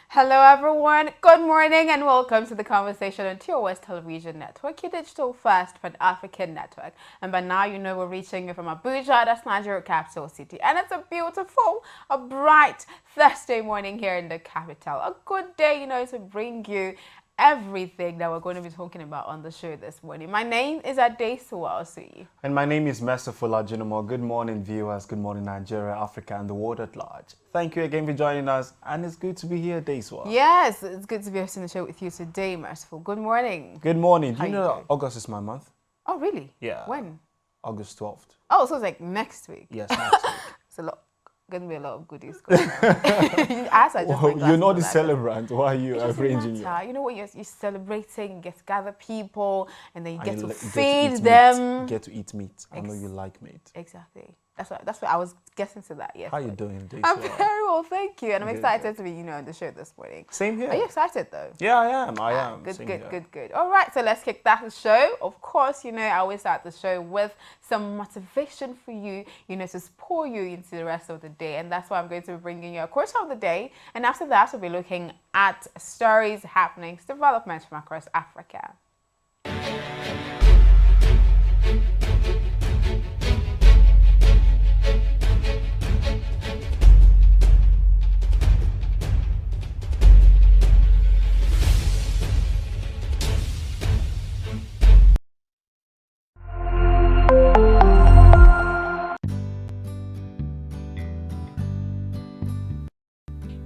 Hello everyone, good morning and welcome to the conversation on TOS TV Network, your digital first Pan-African network. And by now you know we're reaching you from Abuja, that's Nigeria capital city. And it's a beautiful, a bright Thursday morning here in the capital. A good day, to bring you everything that we're going to be talking about on the show this morning. My name is Adesuwa Osuyi. And my name is Merciful Ajinomo. Good morning, viewers. Good morning, Nigeria, Africa, and the world at large. Thank you again for joining us, and it's good to be here, Adesuwa. Yes, it's good to be hosting the show with you today, Merciful. Good morning. Good morning. Do How you you know doing? that August is my month? Oh, really? Yeah. When? August 12th. Oh, so it's like next week. Yes, next week. It's going to be a lot of goodies going on. As I just Well, you're not the celebrant. Why are you it doesn't arranging matter. you? You know what? You're celebrating, you get to gather people, and then you get to Get to feed eat them. meat. Get to eat meat. I know you like meat. Exactly. That's what I was getting to that. Yes. How you doing, Adesuwa? I'm very well, thank you, and I'm Good, excited to be, on the show this morning. Same here. Are you excited though? Yeah, I am. I am. Good, Same good, here. good. All right, so let's kick that show. Of course, I always start the show with some motivation for you, to spur you into the rest of the day. And that's why I'm going to be bringing you a quote of the day. And after that, we'll be looking at stories, happenings, developments from across Africa.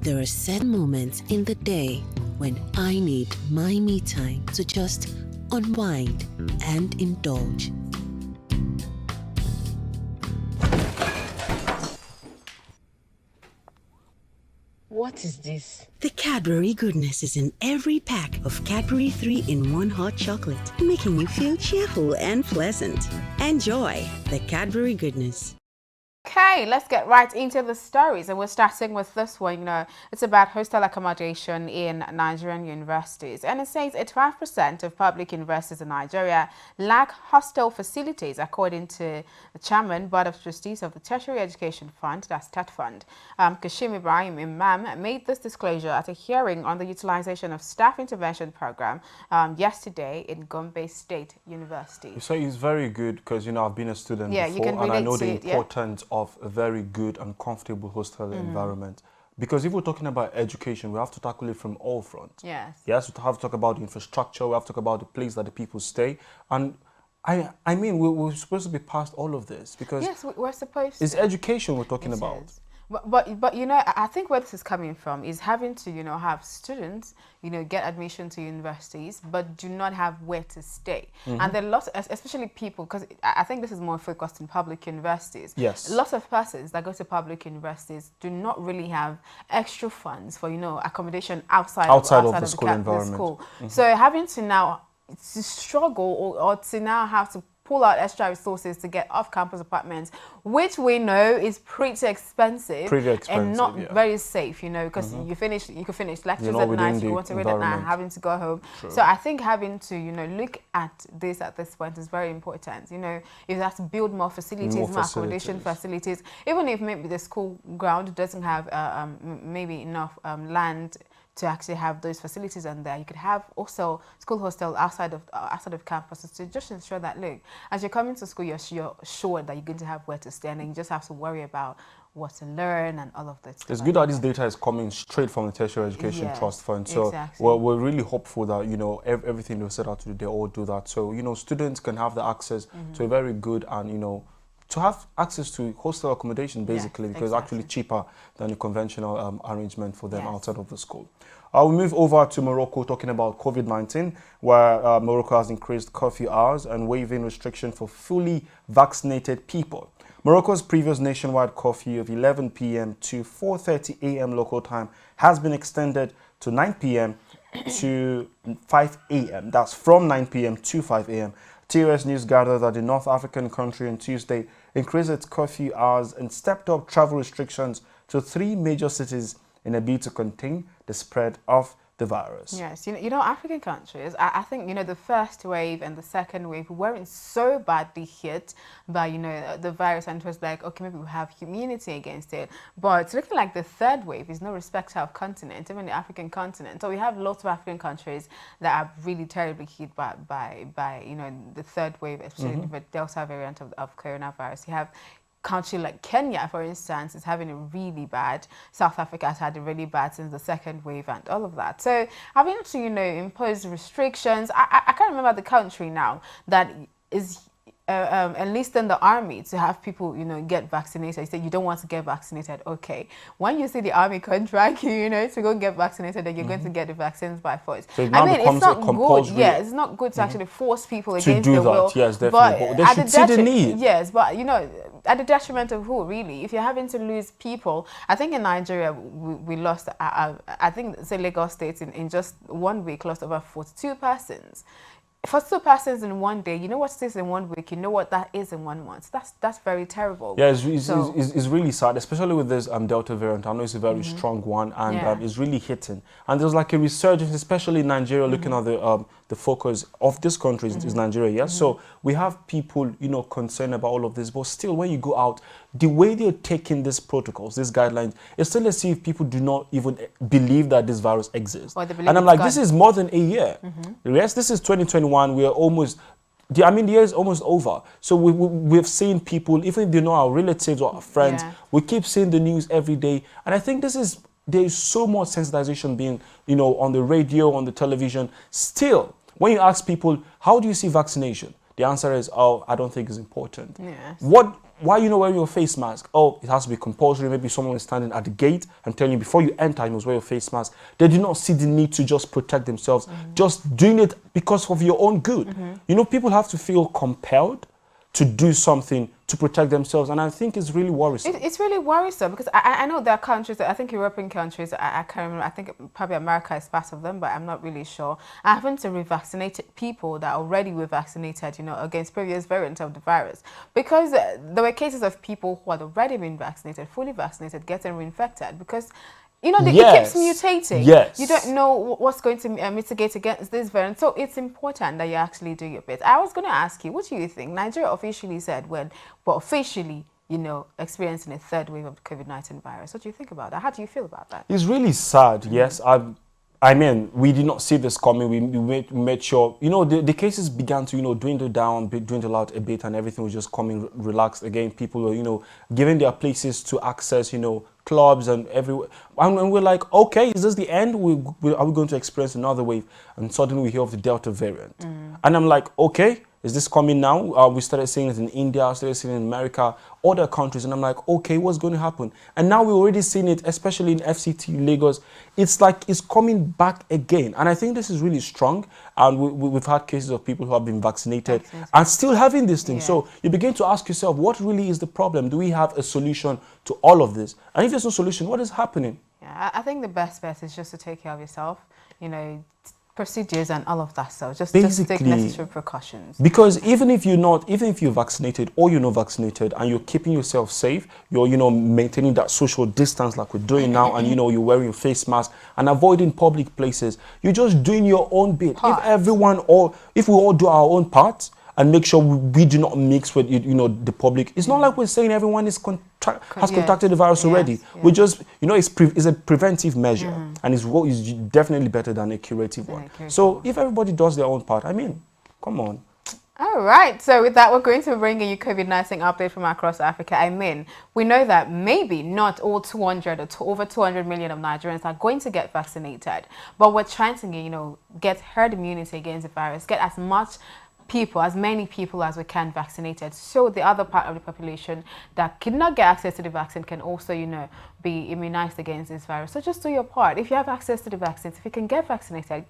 There are certain moments in the day when I need my me time to just unwind and indulge. What is this? The Cadbury goodness is in every pack of Cadbury 3-in-1 hot chocolate, making you feel cheerful and pleasant. Enjoy the Cadbury goodness. Okay, let's get right into the stories, and we're starting with this one. It's about hostel accommodation in Nigerian universities, and it says 12% of public universities in Nigeria lack hostel facilities, according to the chairman, board of trustees of the Tertiary Education Fund, that's TET Fund. Kashim Ibrahim Imam made this disclosure at a hearing on the utilization of staff intervention program yesterday in Gombe State University. So it's very good because, I've been a student Yeah, before, you can and I relate know to the it, yeah? importance of a very good and comfortable hostel environment. Because if we're talking about education, we have to tackle it from all fronts. Yes. Yes, we have to talk about the infrastructure, we have to talk about the place that the people stay. And I mean, we're supposed to be past all of this because Yes, we're supposed to. it's education we're talking about. Is. But I think where this is coming from is having to, have students, get admission to universities, but do not have where to stay. And there are lots, especially people, because I think this is more focused in public universities. Yes. Lots of persons that go to public universities do not really have extra funds for, accommodation outside of the school environment. School. So having to now to struggle or to now have to pull out extra resources to get off-campus apartments, which we know is pretty expensive and not very safe, because you could finish lectures at night, you want to read at night, having to go home. True. So I think having to, look at this point is very important. You have to build more facilities, more accommodation facilities, even if maybe the school ground doesn't have maybe enough land to actually have those facilities on there. You could have also school hostel outside of campuses to just ensure that, look, as you're coming to school, you're sure that you're going to have where to stay, and then you just have to worry about what to learn and all of that. It's good that this data is coming straight from the Tertiary Education Trust Fund. So exactly. we're really hopeful that, everything they set out to do, they all do that. So, students can have the access to a very good and, to have access to hostel accommodation, basically, because it's actually cheaper than a conventional arrangement for them outside of the school. We'll move over to Morocco, talking about COVID-19, where Morocco has increased curfew hours and waiving restriction for fully vaccinated people. Morocco's previous nationwide curfew of 11 p.m. to 4:30 a.m. local time has been extended to 9 p.m. to 5 a.m. That's from 9 p.m. to 5 a.m. TOS News gathered that the North African country on Tuesday increased its curfew hours and stepped up travel restrictions to 3 major cities in a bid to contain the spread of the virus. Yes, African countries, I think, the first wave and the second wave weren't so badly hit by, the virus, and it was like, okay, maybe we have immunity against it. But it's looking like the third wave is no respecter of continent, even the African continent. So we have lots of African countries that are really terribly hit by the third wave, especially the Delta variant of coronavirus. You have country like Kenya, for instance, is having a really bad. South Africa has had a really bad since the second wave and all of that. So having to, impose restrictions. I can't remember the country now that is enlisting the army to have people, get vaccinated. You say you don't want to get vaccinated. Okay. When you see the army contract you, to go get vaccinated, then you're going to get the vaccines by force. So I mean, it's not good. Yeah, it's not good to actually force people against their will. Yes, definitely. But they should see the need. Yes, but, at the detriment of who, really? If you're having to lose people, I think in Nigeria, we lost, I think, say Lagos State in just 1 week lost over 42 persons. For 2 persons in 1 day, you know what's this in 1 week, you know what that is in 1 month. That's very terrible. Yeah, it's really sad, especially with this Delta variant. I know it's a very strong one, and it's really hitting. And there's like a resurgence, especially in Nigeria, looking at the focus of this country is Nigeria. Yeah, so we have people, concerned about all of this, but still, when you go out, the way they're taking these protocols, these guidelines, it's still as if people do not even believe that this virus exists. And I'm like, this is more than a year. Yes, this is 2021. We are almost, the year is almost over. So we've seen people, even if they're not our relatives or our friends, we keep seeing the news every day. And I think there is so much sensitization being, on the radio, on the television. Still, when you ask people, how do you see vaccination? The answer is, oh, I don't think it's important. Yes. Why are you not wearing your face mask? Oh, it has to be compulsory. Maybe someone is standing at the gate and telling you before you enter, you must wear your face mask. They do not see the need to just protect themselves, just doing it because of your own good. People have to feel compelled to do something to protect themselves, and I think it's really worrisome. It's really worrisome because I know there are countries, I think European countries, I can't remember, I think probably America is part of them, but I'm not really sure. I haven't to revaccinate people that already were vaccinated, against previous variants of the virus, because there were cases of people who had already been vaccinated, fully vaccinated, getting reinfected because it keeps mutating. Yes. You don't know what's going to mitigate against this variant. So it's important that you actually do your bit. I was going to ask you, what do you think? Nigeria officially said officially, experiencing a third wave of the COVID-19 virus. What do you think about that? How do you feel about that? It's really sad, yes. We did not see this coming. We made sure, the cases began to, dwindle down, dwindle out a bit, and everything was just coming relaxed again. People were, giving their places to access, clubs and everywhere. And we're like, okay, is this the end? Are we going to experience another wave? And suddenly we hear of the Delta variant. And I'm like, okay, is this coming now? We started seeing it in India, started seeing it in America, other countries. And I'm like, okay, what's going to happen? And now we're already seeing it, especially in FCT, Lagos. It's like it's coming back again. And I think this is really strong. And we've had cases of people who have been vaccinated and still having this thing. Yeah. So you begin to ask yourself, what really is the problem? Do we have a solution to all of this? And if there's no solution, what is happening? Yeah, I think the best bet is just to take care of yourself, procedures and all of that stuff. Just take necessary precautions. Because even if you're vaccinated or you're not vaccinated and you're keeping yourself safe, you're maintaining that social distance like we're doing now, and you're wearing your face mask and avoiding public places, you're just doing your own bit. If we all do our own part and make sure we do not mix with the public, it's not like we're saying everyone has contracted the virus already. Yes. We just it's a preventive measure, and it's definitely better than a curative one. So if everybody does their own part, come on. All right, so with that, we're going to bring you COVID-19 update from across Africa. We know that maybe not all 200 or over 200 million of Nigerians are going to get vaccinated, but we're trying to get herd immunity against the virus, get as many people as we can vaccinated, so the other part of the population that cannot get access to the vaccine can also, be immunized against this virus. So just do your part. If you have access to the vaccines, if you can get vaccinated,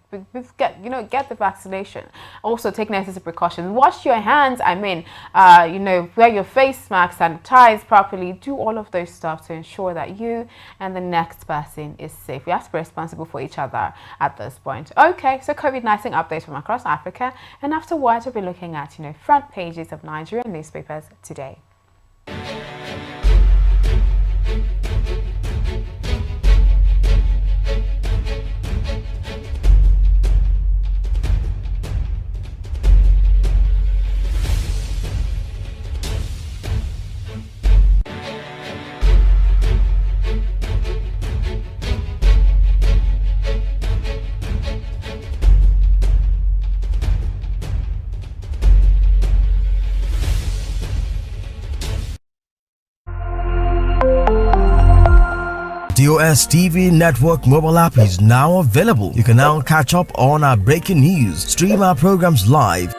get the vaccination. Also take necessary precautions. Wash your hands. Wear your face mask, sanitize properly. Do all of those stuff to ensure that you and the next person is safe. We have to be responsible for each other at this point. Okay, so COVID-19 updates from across Africa, and afterwards we'll be looking at front pages of Nigerian newspapers today. TOS TV Network mobile app is now available. You can now catch up on our breaking news, stream our programs live,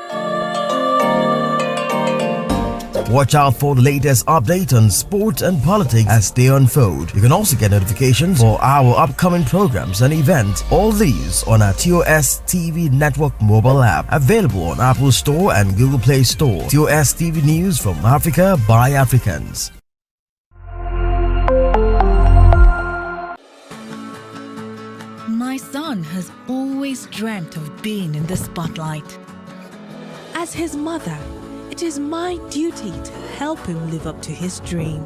watch out for the latest update on sports and politics as they unfold. You can also get notifications for our upcoming programs and events. All these on our TOS TV Network mobile app, available on Apple Store and Google Play Store. TOS TV News from Africa by Africans. My son has always dreamt of being in the spotlight. As his mother, it is my duty to help him live up to his dream.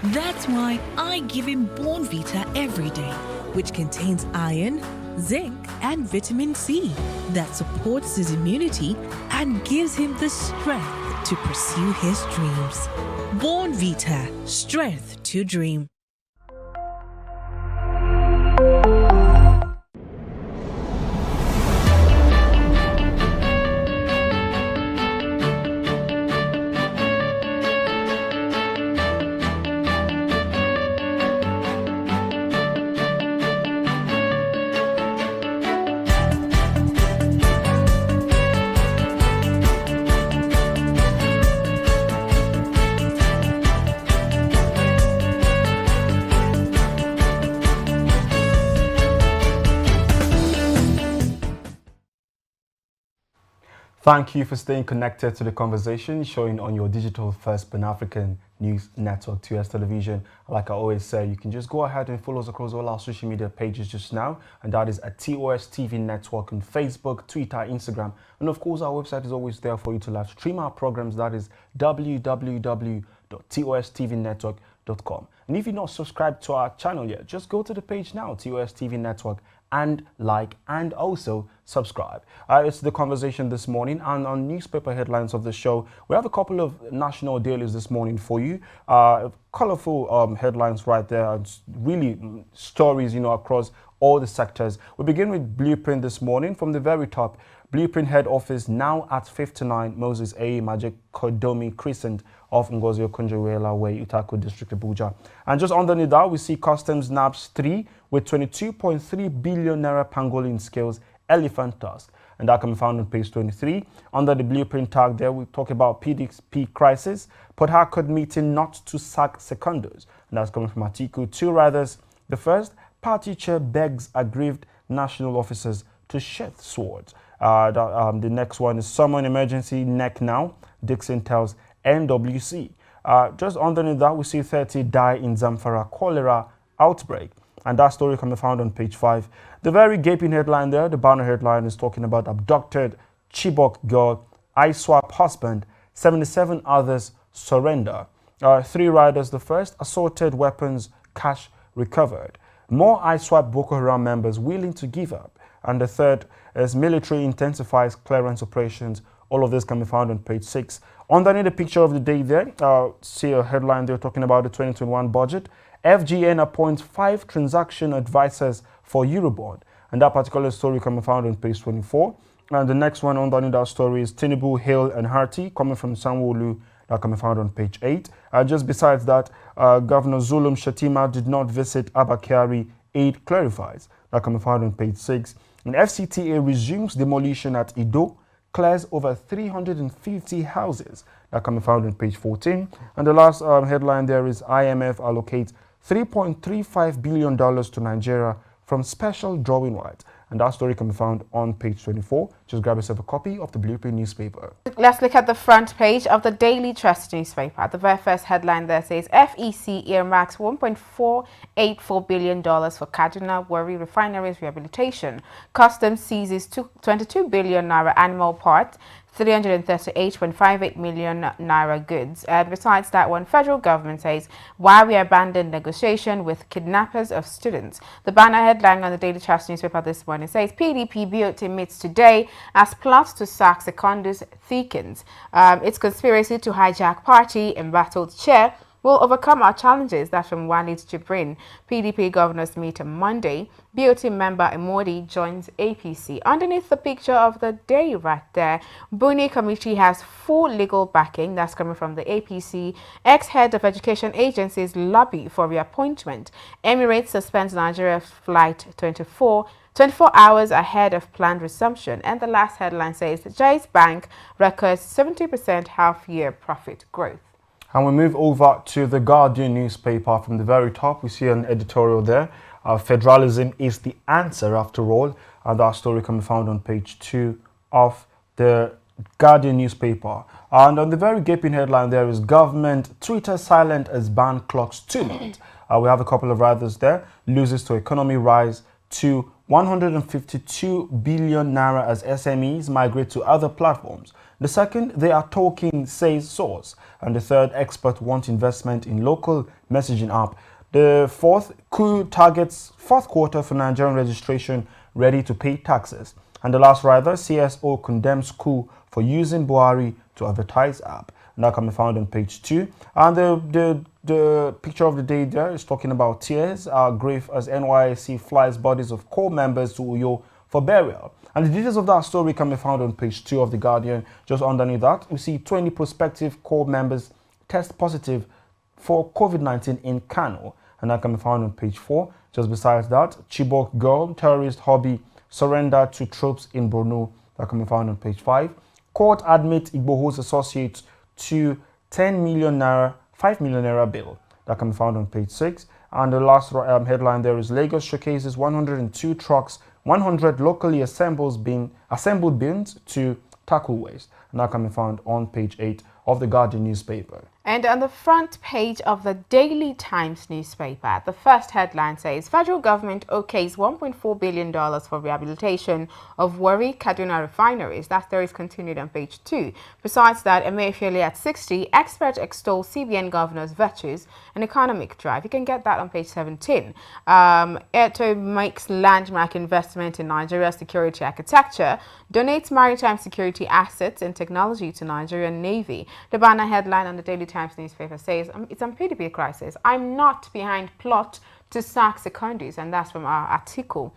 That's why I give him Born Vita every day, Which contains iron, zinc, and vitamin C that supports his immunity and gives him the strength to pursue his dreams. Born Vita, strength to dream. Thank you for staying connected to the conversation showing on your digital first Pan-African news network, TOS Television. Like I always say, you can just go ahead and follow us across all our social media pages just now, and that is at TOS TV Network on Facebook, Twitter, Instagram, and of course our website is always there for you to live stream our programs. That is www.tostvnetwork.com. And if you're not subscribed to our channel yet, just go to the page now, TOS TV Network, and like and also subscribe. It's the conversation this morning, and on newspaper headlines of the show, we have a couple of national dailies this morning for you. Colorful headlines right there, and really stories, across all the sectors. We begin with Blueprint this morning from the very top. Blueprint head office now at 59 Moses A. Majek Kodomi Crescent of Ngozi Okonjo-Iweala Way, Utako District, Abuja. And just underneath that, we see Customs nabbs 3 with 22.3 billion naira pangolin scales elephant tusk. And that can be found on page 23. Under the Blueprint tag there, we talk about PDP crisis, Port Harcourt meeting not to sack secondos. And that's coming from Article 2 Riders. The first, party chair begs aggrieved national officers to sheath swords. The next one is summon emergency neck now, Dixon tells NWC. Just underneath that, we see 30 die in Zamfara cholera outbreak. And that story can be found on page 5. The very gaping headline there, the banner headline, is talking about abducted Chibok girl, ISWAP husband, 77 others surrender. 3 riders, the first, assorted weapons, cash recovered. More ISWAP Boko Haram members willing to give up. And the third is military intensifies clearance operations. All of this can be found on page 6. Underneath the picture of the day there, see a headline there talking about the 2021 budget. FGN appoints 5 transaction advisors for Eurobond. And that particular story can be found on page 24. And the next one underneath that story is Tinubu, Hale and Hearty coming from Sanwo-Olu. That can be found on page 8. Just besides that, Governor Zulum Shatima did not visit Abakari. Aid clarifies. That can be found on page 6. And FCTA resumes demolition at Ido, clears over 350 houses. That can be found on page 14. And the last headline there is IMF allocates $3.35 billion to Nigeria from special drawing rights. And that story can be found on page 24. Just grab yourself a copy of the Blueprint newspaper. Let's look at the front page of the Daily Trust newspaper. The very first headline there says FEC earmarks $1.484 billion for Kaduna Warri Refineries rehabilitation. Customs seizes 22 billion naira animal parts, 338.58 million naira goods. And besides that one, federal government says why we abandoned negotiation with kidnappers of students. The banner headline on the Daily Trust newspaper this morning says PDP BOT meets today as plots to sack secondus thickens. Its conspiracy to hijack party embattled chair We'll overcome our challenges. That's from Walid Jibrin. PDP governors meet on Monday. BOT member Imodi joins APC. Underneath the picture of the day right there, Buni Committee has full legal backing. That's coming from the APC. Ex-head of education agencies lobby for reappointment. Emirates suspends Nigeria flight 24 hours ahead of planned resumption. And the last headline says Jai's Bank records 70% half-year profit growth. And we move over to the Guardian newspaper. From the very top, we see an editorial there. Federalism is the answer after all. And that story can be found on page 2 of the Guardian newspaper. And on the very gaping headline there is government Twitter silent as ban clocks 2 months. We have a couple of riders there. Loses to economy rise to 152 billion naira as SMEs migrate to other platforms. The second, they are talking, says source. And the third, expert want investment in local messaging app. The fourth, coup targets fourth quarter for Nigerian registration ready to pay taxes. And the last rider, CSO condemns coup for using Buhari to advertise app. And that can be found on page 2. And the picture of the day there is talking about tears are grief as NYSC flies bodies of core members to Uyo for burial. And the details of that story can be found on page 2 of The Guardian. Just underneath that, we see 20 prospective core members test positive for COVID-19 in Kano. And that can be found on page 4. Just besides that, Chibok girl, terrorist hobby, surrender to troops in Borno. That can be found on page 5. Court admits Igboho's associates to 10 million naira, 5 million naira bill. That can be found on page 6. And the last headline there is Lagos showcases 102 trucks, 100 locally assembled bins to tackle waste. And that can be found on page 8 of the Guardian newspaper. And on the front page of the Daily Times newspaper, the first headline says, federal government okays $1.4 billion for rehabilitation of Warri Kaduna refineries. That story is continued on page 2. Besides that, Emefiele at 60, experts extol CBN governor's virtues and economic drive. You can get that on page 17. Airto makes landmark investment in Nigeria's security architecture, donates maritime security assets and technology to Nigerian Navy. The banner headline on the Daily Times newspaper says, it's on PDP crisis. I'm not behind plot to sack secundaries, and that's from our article.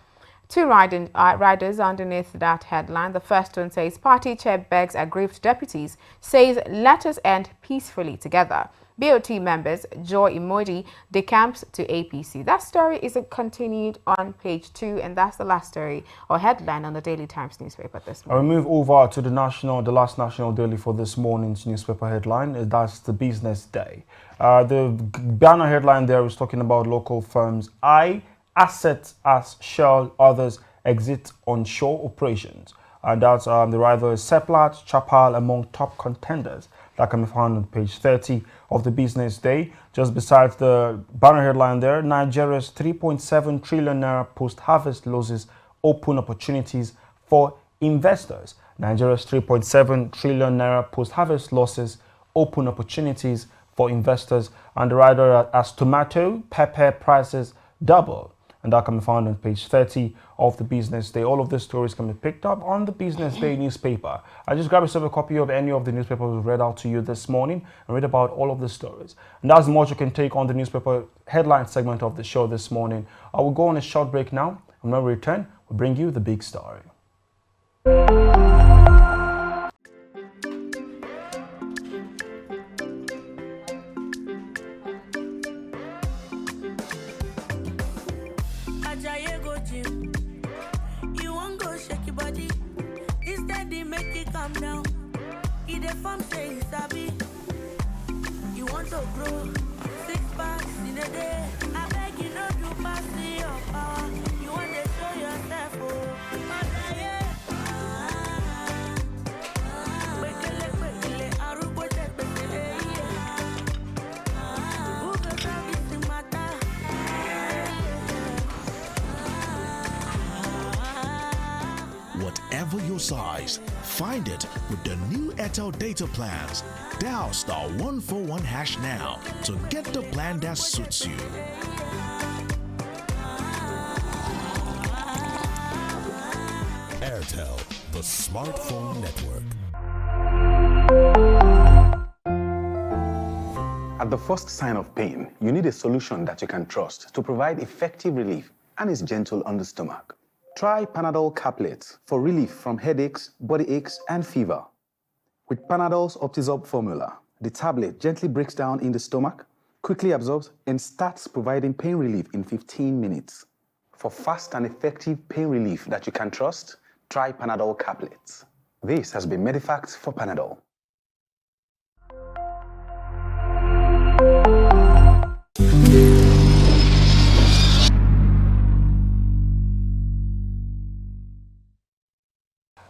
Two riders underneath that headline. The first one says, party chair begs aggrieved deputies, says let us end peacefully together. BOT members Joy Imodi decamps to APC. That story is continued on page 2, and that's the last story or headline on the Daily Times newspaper this morning. I'll move over to the last national daily for this morning's newspaper headline. That's the business day. The banner headline there is talking about local firms assets as Shell, others exit onshore operations. And that's the rival Seplat, Chapal among top contenders. That can be found on page 30 of the business day. Just besides the banner headline there, Nigeria's 3.7 trillion naira post-harvest losses open opportunities for investors. Nigeria's 3.7 trillion naira post-harvest losses open opportunities for investors. And the rider as tomato, pepper prices double. And that can be found on page 30 of the business day. All of the stories can be picked up on the business day newspaper. I just grab yourself a copy of any of the newspapers we've read out to you this morning and read about all of the stories. And that's much you can take on the newspaper headline segment of the show this morning. I will go on a short break now. And when we return, we'll bring you the big story. You won't go shake your body. Instead, they make it calm down. It a form say sabi. You want to grow 6 packs in a day. I beg you not to pass your power. You want to show yourself, oh. Whatever your size, find it with the new Airtel data plans. Dial *141# now to get the plan that suits you. Airtel, the smartphone network. At the first sign of pain, you need a solution that you can trust to provide effective relief and is gentle on the stomach. Try Panadol Caplets for relief from headaches, body aches, and fever. With Panadol's Optizorb formula, the tablet gently breaks down in the stomach, quickly absorbs, and starts providing pain relief in 15 minutes. For fast and effective pain relief that you can trust, try Panadol Caplets. This has been Medifact for Panadol.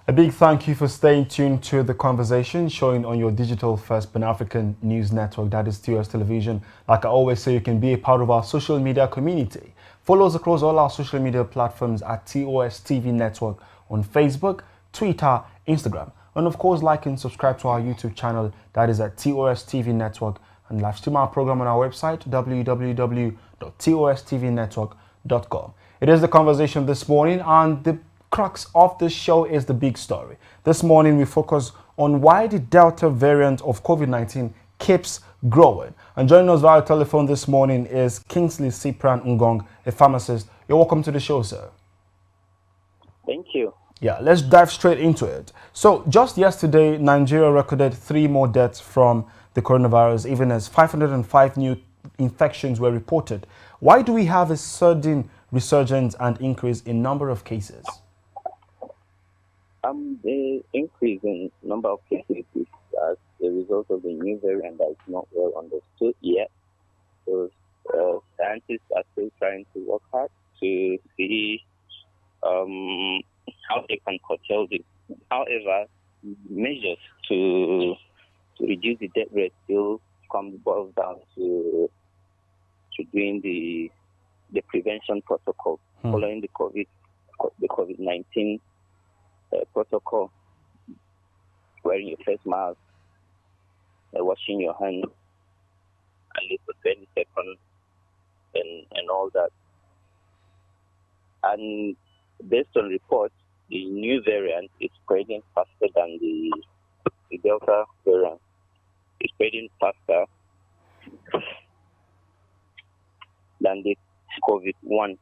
A big thank you for staying tuned to the conversation showing on your digital first Pan-African news network, that is TOS Television. Like I always say, you can be a part of our social media community. Follow us across all our social media platforms at TOS TV Network on Facebook, Twitter, Instagram. And of course, like and subscribe to our YouTube channel, that is at TOS TV Network. And live stream our program on our website, www.tostvnetwork.com. It is the conversation this morning, and the crux of this show is the big story. This morning we focus on why the Delta variant of COVID-19 keeps growing. And joining us via telephone this morning is Kingsley Cyprian Ngong, a pharmacist. You're welcome to the show, sir. Thank you. Yeah, let's dive straight into it. So just yesterday, Nigeria recorded 3 more deaths from the coronavirus, even as 505 new infections were reported. Why do we have a sudden resurgence and increase in number of cases? The increase in number of cases is as a result of the new variant that is not well understood yet. So scientists are still trying to work hard to see how they can curtail this. However, measures to reduce the death rate still boils down to doing the prevention protocol following the COVID-19 protocol, wearing your face mask, washing your hands at least for 20 seconds, and all that. And based on reports, the new variant is spreading faster than the Delta variant. It's spreading faster than the COVID-1.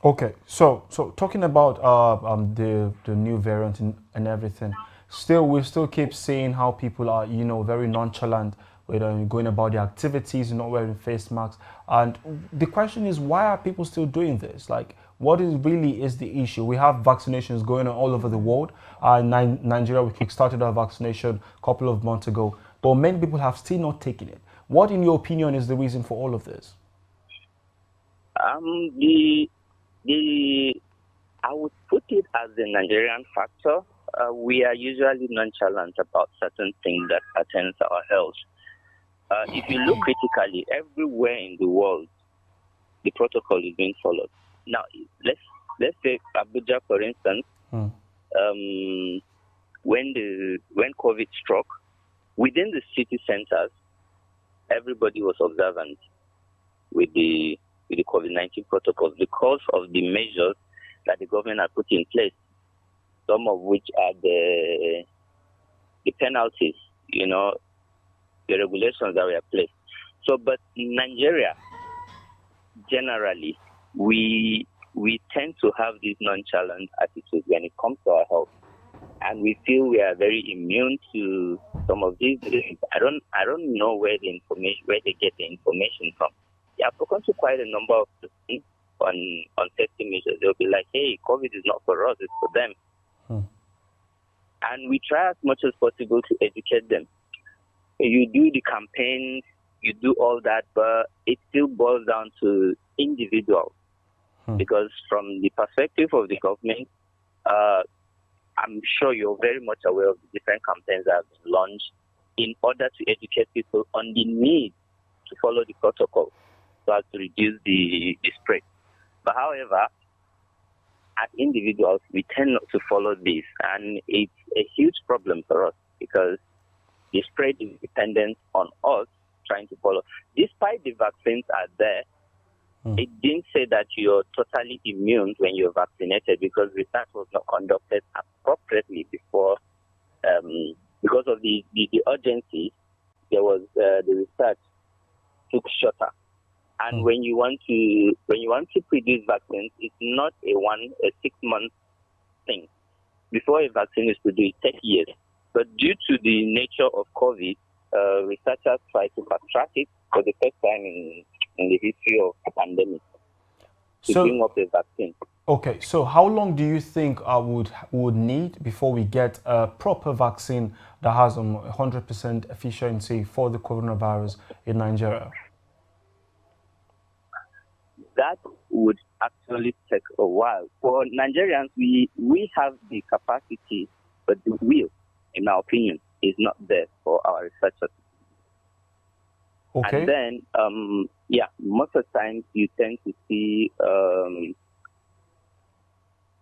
Okay, so talking about the new variant and everything, we still keep seeing how people are, very nonchalant with going about their activities, not wearing face masks. And the question is, why are people still doing this? Like, what really is the issue? We have vaccinations going on all over the world. In Nigeria, we kickstarted our vaccination a couple of months ago, but many people have still not taken it. What, in your opinion, is the reason for all of this? I would put it as the Nigerian factor. We are usually nonchalant about certain things that pertain to our health. If you look critically, everywhere in the world, the protocol is being followed. Now, let's take Abuja, for instance. When COVID struck, within the city centers, everybody was observant with the COVID-19 protocols because of the measures that the government had put in place, some of which are the penalties, the regulations that were placed. So, but in Nigeria, generally, we tend to have this nonchalant attitude when it comes to our health, and we feel we are very immune to some of these things. I don't know where they get the information from. Yeah, I've spoken to quite a number of people on safety measures. They'll be like, hey, COVID is not for us, it's for them. And we try as much as possible to educate them. You do the campaigns, you do all that, but it still boils down to individuals. Because from the perspective of the government, I'm sure you're very much aware of the different campaigns that have been launched in order to educate people on the need to follow the protocol so as to reduce the spread. But however, as individuals, we tend not to follow this, and it's a huge problem for us because the spread is dependent on us trying to follow. Despite the vaccines are there, it didn't say that you're totally immune when you're vaccinated because research was not conducted appropriately before because of the urgency, there was the research took shorter. And when you want to produce vaccines, it's not a 6-month thing. Before a vaccine is produced, it takes years. But due to the nature of COVID, researchers try to fast track it for the first time in the history of the pandemic to bring up a vaccine. Okay, so how long do you think would need before we get a proper vaccine that has 100% efficiency for the coronavirus in Nigeria? That would actually take a while. For Nigerians, we have the capacity, but the will, in my opinion, is not there for our researchers. Okay. And then, most of the time you tend to see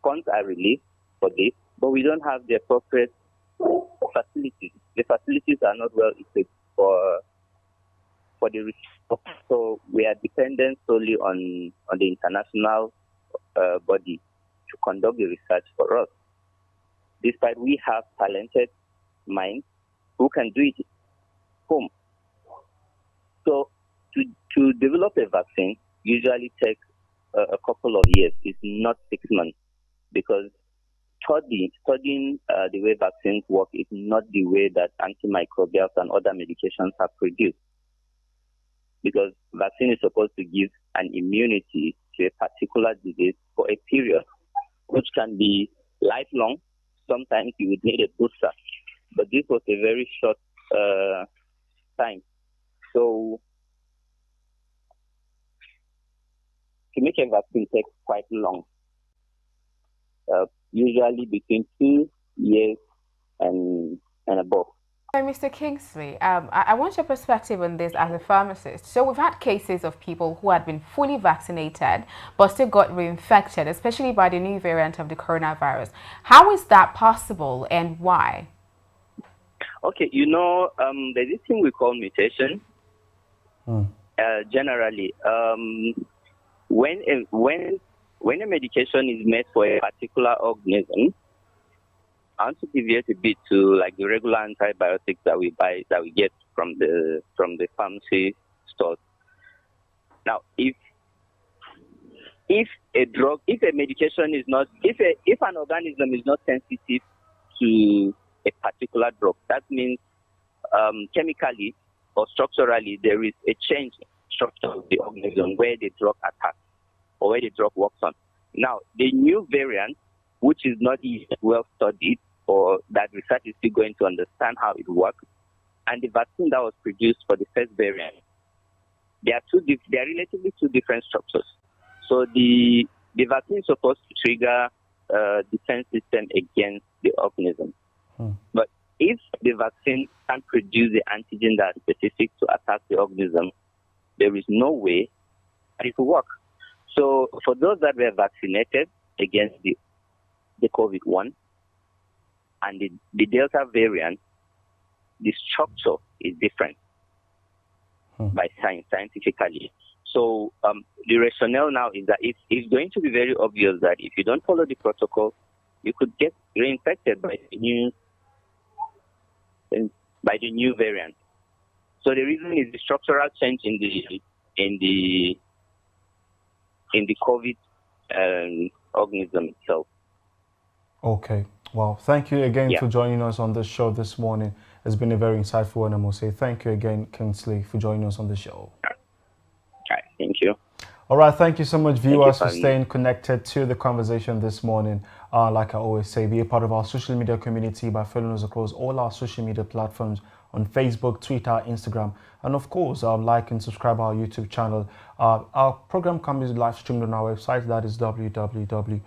funds are released for this, but we don't have the appropriate facilities. The facilities are not well equipped for the research. So we are dependent solely on the international body to conduct the research for us. Despite we have talented minds who can do it home. So to develop a vaccine usually takes a couple of years. It's not 6 months, because studying the way vaccines work is not the way that antimicrobials and other medications are produced. Because vaccine is supposed to give an immunity to a particular disease for a period, which can be lifelong. Sometimes you would need a booster, but this was a very short time. So to make a vaccine takes quite long, usually between 2 years and above. Mr. Kingsley, I want your perspective on this as a pharmacist. So we've had cases of people who had been fully vaccinated but still got reinfected, especially by the new variant of the coronavirus. How is that possible and why? Okay, there's this thing we call mutation. Generally, when a medication is made for a particular organism, I want to deviate a bit to like the regular antibiotics that we get from the pharmacy stores. Now, if a medication is not, if an organism is not sensitive to a particular drug, that means chemically or structurally there is a change in structure of the organism where the drug attacks or where the drug works on. Now, the new variant, which is not well studied, or that research is still going to understand how it works, and the vaccine that was produced for the first variant, they are relatively two different structures. So the vaccine is supposed to trigger defense system against the organism. But if the vaccine can't produce the antigen that is specific to attack the organism, there is no way that it will work. So for those that were vaccinated against the COVID-1 and the Delta variant, the structure is different by scientifically. So the rationale now is that it's going to be very obvious that if you don't follow the protocol, you could get reinfected by the new variant. So the reason is the structural change in the COVID organism itself. Okay. Well, thank you again for joining us on the show this morning. It's been a very insightful one, I must say. Thank you again, Kingsley, for joining us on the show. All right. Thank you. All right. Thank you so much, viewers, for staying connected to the conversation this morning. Like I always say, be a part of our social media community by following us across all our social media platforms on Facebook, Twitter, Instagram, and of course, like and subscribe our YouTube channel. Our program can be live streamed on our website, that is www.TOS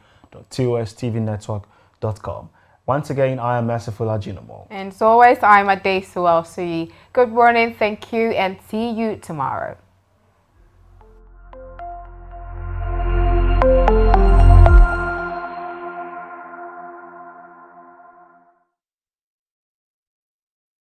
TVNetwork.com. Once again, I am Merciful Ajinomo. And as always, I'm Ade Suwelsi. Good morning, thank you, and see you tomorrow.